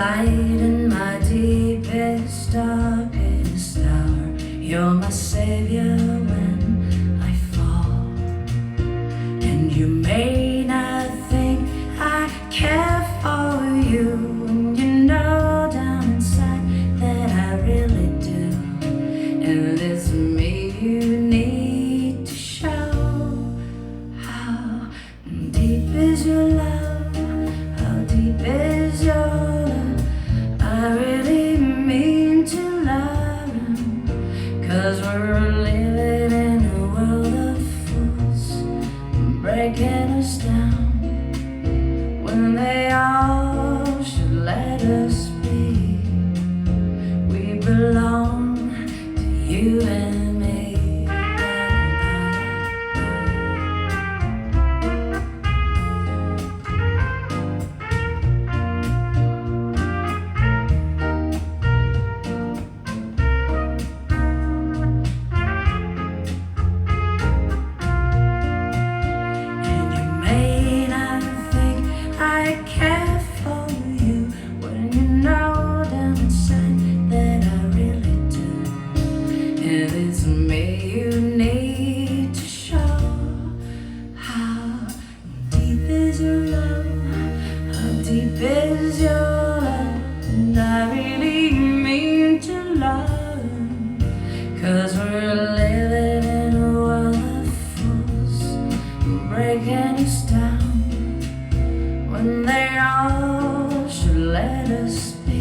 light in my deepest, darkest hour. You're my savior when I fall. And you may not think I care for you, and you know down inside that I really do. And it's me you need to show. How deep is your love? How deep is your love? I really mean to learn, 'cause we're living in a world of fools, breaking us down when they all should let us be. We belong to you and me. And you may not think I care for you, when you know down inside that I really do. And it's me you need to show. How deep is your love? How deep is your love? And I really mean to learn, 'cause we're living in a world of fools, breaking us down when they all should let us be.